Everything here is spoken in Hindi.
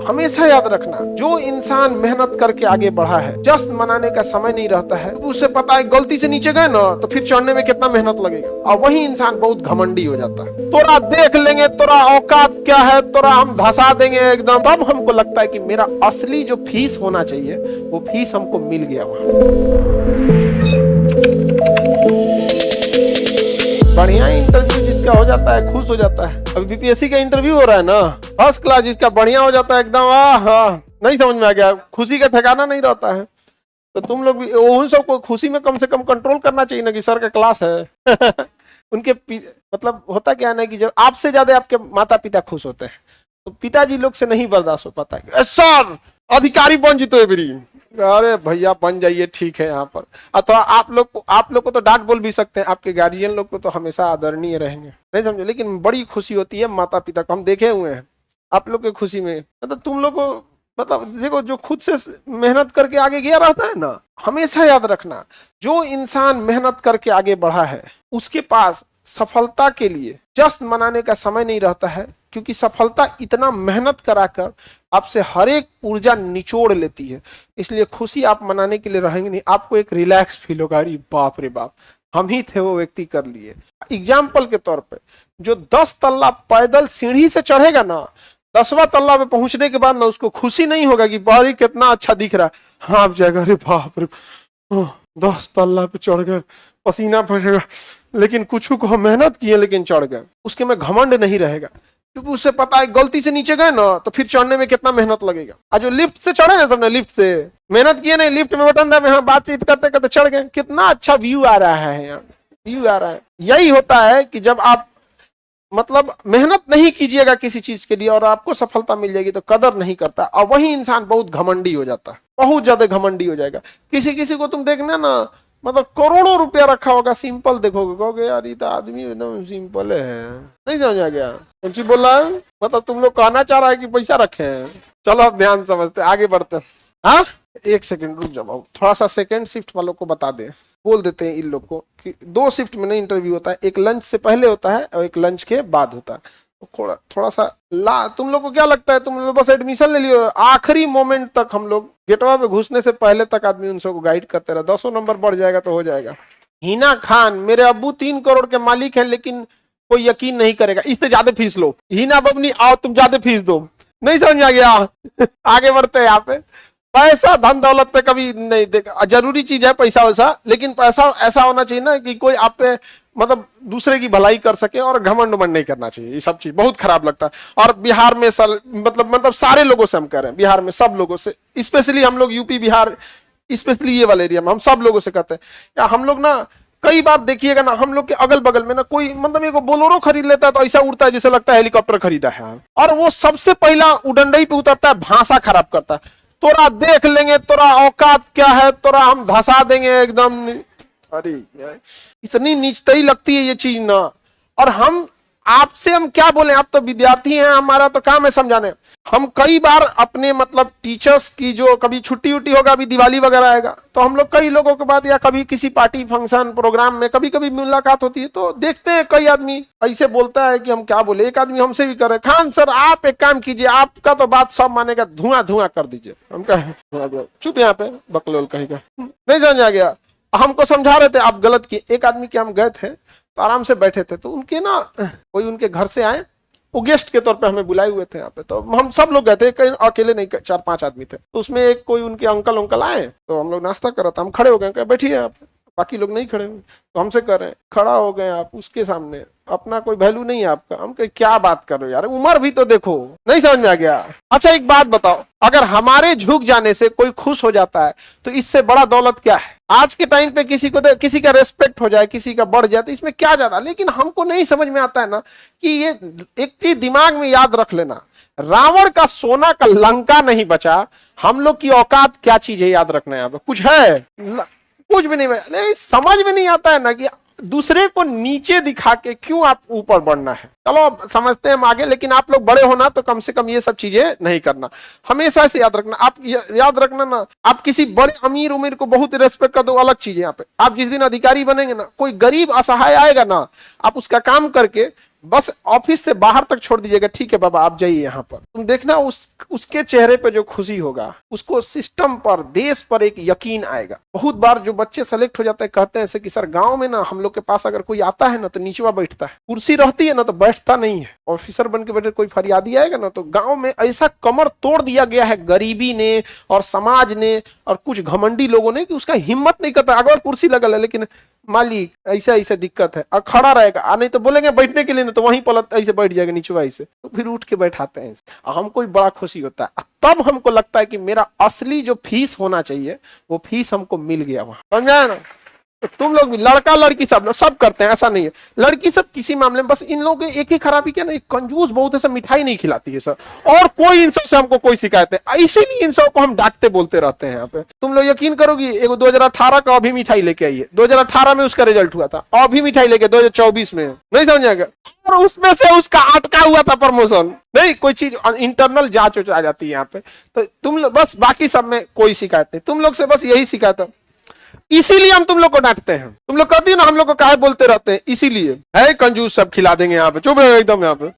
हमेशा याद रखना, जो इंसान मेहनत करके आगे बढ़ा है, जश्न मनाने का समय नहीं रहता है। उसे पता है गलती से नीचे गए ना तो फिर चढ़ने में कितना मेहनत लगेगा, और वही इंसान बहुत घमंडी हो जाता है। तोरा देख लेंगे, तोरा औकात क्या है, तोरा हम धसा देंगे एकदम, तब हमको लगता है कि मेरा असली जो फीस होना चाहिए वो फीस हमको मिल गया वहां। बढ़िया इंटरव्यू जिसका हो जाता है खुश हो जाता है। अभी बीपीएससी का इंटरव्यू हो रहा है ना, फर्स्ट क्लास जिसका बढ़िया हो जाता है एकदम, नहीं समझ में आ गया, खुशी का ठिकाना नहीं रहता है। तो तुम लोग भी उन सबको खुशी में कम से कम कंट्रोल करना चाहिए ना कि सर का क्लास है। उनके मतलब होता क्या है कि जब आपसे ज्यादा आपके माता पिता खुश होते हैं तो पिताजी लोग से नहीं बर्दाश्त हो पाता है। सर अधिकारी बन जीतो मेरी, अरे भैया बन जाइए ठीक है यहाँ पर। अथवा आप लोग को तो डांट बोल भी सकते हैं, आपके गार्जियन लोग को तो हमेशा आदरणीय रहेंगे, नहीं समझे। लेकिन बड़ी खुशी होती है माता पिता को, हम देखे हुए हैं आप लोग की खुशी में। मतलब तुम लोग को मतलब देखो, जो खुद से मेहनत करके आगे गया रहता है ना, हमेशा याद रखना, जो इंसान मेहनत करके आगे बढ़ा है उसके पास सफलता के लिए जश्न मनाने का समय नहीं रहता है, क्योंकि सफलता इतना मेहनत कराकर आपसे हर एक ऊर्जा निचोड़ लेती है। इसलिए खुशी आप मनाने के लिए रहेंगे नहीं, आपको एक रिलैक्स फील होगा, अरे बाप रे बाप हम ही थे वो व्यक्ति कर लिए। एग्जाम्पल के तौर पे जो 10 तल्ला पैदल सीढ़ी से चढ़ेगा ना, 10वां तल्ला पे पहुंचने के बाद ना उसको खुशी नहीं होगा कि बारी कितना अच्छा दिख रहा है, हाँ आप जाएगा अरे बाप रे 10 तल्ला पे चढ़ गए, पसीना फंसेगा, लेकिन कुछ को हम मेहनत किए लेकिन चढ़ गए, उसके में घमंड नहीं रहेगा, क्योंकि उससे पता है गलती से नीचे गए ना तो फिर चढ़ने में कितना मेहनत लगेगा। आज जो लिफ्ट से चढ़े ना, सबने लिफ्ट से मेहनत किए नहीं, लिफ्ट में बटन दबे, हाँ बातचीत करते करते चढ़ गए, कितना अच्छा व्यू आ रहा है, यहाँ व्यू आ रहा है। यही होता है कि जब आप मतलब मेहनत नहीं कीजिएगा किसी चीज के लिए और आपको सफलता मिल जाएगी तो कदर नहीं करता, और वही इंसान बहुत घमंडी हो जाता है, बहुत ज्यादा घमंडी हो जाएगा। किसी को तुम देखना ना, मतलब करोड़ों रुपया रखा होगा, सिंपल देखोगे, कहोगे यार ये तो आदमी एकदम सिंपल है, नहीं समझ आ गया कौन सी बोला है। मतलब तुम लोग कहना चाह रहा है कि पैसा रखे हैं। चलो अब ध्यान समझते आगे बढ़ते हैं। हाँ एक सेकंड रुक जाओ, थोड़ा सा सेकंड शिफ्ट वालों को बता दे, बोल देते हैं इन लोग को कि 2 शिफ्ट में नहीं इंटरव्यू होता है, एक लंच से पहले होता है और एक लंच के बाद होता है। तो थोड़ा सा तुम लोग को क्या लगता है, तुम लोग बस एडमिशन ले लियो, आखिरी मोमेंट तक हम लोग गेटवा पे घुसने से पहले तक आदमी उन सबको गाइड करते रहे, 10 नंबर बढ़ जाएगा तो हो जाएगा। हिना खान, मेरे अब्बू 3 करोड़ के मालिक है लेकिन कोई यकीन नहीं करेगा, इससे ज्यादा फीस लो। हिना बबनी आओ तुम ज्यादा फीस दो, नहीं समझ आ गया। आगे बढ़ते हैं यहाँ पे। पैसा धन दौलत पे कभी नहीं देखा, जरूरी चीज है पैसा वैसा, लेकिन पैसा ऐसा होना चाहिए ना कि कोई आप पे मतलब दूसरे की भलाई कर सके, और घमंड उमंड नहीं करना चाहिए, ये सब चीज बहुत खराब लगता है। और बिहार में मतलब सारे लोगों से हम कह रहे हैं, बिहार में सब लोगों से, स्पेशली हम लोग यूपी बिहार, स्पेशली ये वाले एरिया में हम सब लोगों से कहते हैं, या हम लोग ना कई बार देखिएगा ना, हम लोग के अगल बगल में ना कोई मतलब एक बोलोरो खरीद लेता है तो ऐसा उड़ता है जैसे लगता है हेलीकॉप्टर खरीदा है, और वो सबसे पहला उडंडई पे उतरता है, भाषा खराब करता है, तोरा देख लेंगे, तोरा औकात क्या है, तोरा हम धसा देंगे एकदम। अरे इतनी नीचताई लगती है ये चीज ना। और हम आपसे हम क्या बोले, आप तो विद्यार्थी हैं, हमारा तो काम है समझाने। हम कई बार अपने मतलब टीचर्स की जो कभी छुट्टी उट्टी होगा, अभी दिवाली वगैरह आएगा तो हम लोग कई लोगों के बाद या कभी किसी पार्टी फंक्शन प्रोग्राम में कभी कभी मुलाकात होती है, तो देखते हैं कई आदमी ऐसे बोलता है कि हम क्या बोले। एक आदमी हमसे भी करे, खान सर आप एक काम कीजिए, आपका तो बात सब मानेगा, धुआं धुआं कर दीजिए। हम कहे चुप यहाँ पे बकलोल कहेगा, नहीं समझ आ गया। हमको समझा रहे थे आप गलत किए। एक आदमी के हम गए थे तो आराम से बैठे थे, तो उनके ना कोई उनके घर से आए, वो गेस्ट के तौर पे हमें बुलाए हुए थे यहाँ पे, तो हम सब लोग गए थे, कहीं अकेले नहीं, 4-5 आदमी थे। तो उसमें एक कोई उनके अंकल आए, तो हम लोग नाश्ता कर रहा था, हम खड़े हो गए, बैठिए आप, बाकी लोग नहीं खड़े हुए, तो हमसे कर रहे हैं खड़ा हो गए आप उसके सामने, अपना कोई वैल्यू नहीं है आपका। हम कहे क्या बात कर रहे हो यार, उम्र भी तो देखो, नहीं समझ में आ गया। अच्छा एक बात बताओ, अगर हमारे झुक जाने से कोई खुश हो जाता है तो इससे बड़ा दौलत क्या है? आज के टाइम पे किसी का रेस्पेक्ट हो जाए, किसी का बढ़ जाए तो इसमें क्या ज्यादा। लेकिन हमको नहीं समझ में आता है ना कि ये एक चीज दिमाग में याद रख लेना, रावण का सोना का लंका नहीं बचा, हम लोग की औकात क्या चीज है याद रखना है। यहाँ पे कुछ है, कुछ भी नहीं, समझ में नहीं आता है ना कि दूसरे को नीचे दिखा के क्यों आप ऊपर बढ़ना है। चलो अब समझते हैं हम आगे, लेकिन आप लोग बड़े होना तो कम से कम ये सब चीजें नहीं करना। हमेशा से याद रखना, आप याद रखना ना, आप किसी बड़े अमीर उमीर को बहुत रिस्पेक्ट कर दो, अलग चीज है। यहाँ पे आप जिस दिन अधिकारी बनेंगे ना, कोई गरीब असहाय आएगा ना, आप उसका काम करके बस ऑफिस से बाहर तक छोड़ दीजिएगा, ठीक है बाबा आप जाइए यहाँ पर, तुम देखना उसके चेहरे पे जो खुशी होगा, उसको सिस्टम पर, देश पर एक यकीन आएगा। बहुत बार जो बच्चे सेलेक्ट हो जाते हैं कहते हैं ऐसे कि सर गांव में ना हम लोग के पास अगर कोई आता है ना तो नीचवा बैठता है, कुर्सी रहती है ना तो बैठता नहीं है। ऑफिसर बन के बैठे कोई फरियादी आएगा ना तो गांव में ऐसा कमर तोड़ दिया गया है गरीबी ने और समाज ने और कुछ घमंडी लोगों ने कि उसका हिम्मत नहीं करता। अगर कुर्सी लगल है लेकिन मालिक ऐसा ऐसा दिक्कत है, और खड़ा रहेगा, नहीं तो बोलेंगे बैठने के लिए ना तो वहीं पलट ऐसे बैठ जाएगा नीचे ऐसे, तो फिर उठ के बैठाते हैं। हमको बड़ा खुशी होता है, तब हमको लगता है कि मेरा असली जो फीस होना चाहिए वो फीस हमको मिल गया वहां, समझा ना। तो तुम लोग भी, लड़का लड़की सब करते हैं, ऐसा नहीं है। लड़की सब किसी मामले में बस इन लोगों की एक ही खराबी क्या ना, कंजूस बहुत है, सब मिठाई नहीं खिलाती है सर, और कोई इन सब से हमको कोई शिकायत है, इसीलिए इन सब को हम डांटते बोलते रहते हैं यहाँ पे। तुम लोग यकीन करोगी, एगो 2018 का अभी मिठाई लेके आई है, 2018 में उसका रिजल्ट हुआ था, अभी मिठाई लेके 2024 में, नहीं समझेगा, और उसमें से उसका अटका हुआ था प्रमोशन। नहीं, कोई चीज इंटरनल जांच आ जाती है यहाँ पे, तो तुम लोग बस, बाकी सब में कोई शिकायत नहीं, तुम लोग से बस यही शिकायत है, इसीलिए हम तुम लोग को डांटते हैं। तुम लोग कहती हो ना हम लोग को काहे बोलते रहते हैं, इसीलिए है कंजूस सब खिला देंगे यहाँ पे, चुप रहो एकदम यहाँ पे।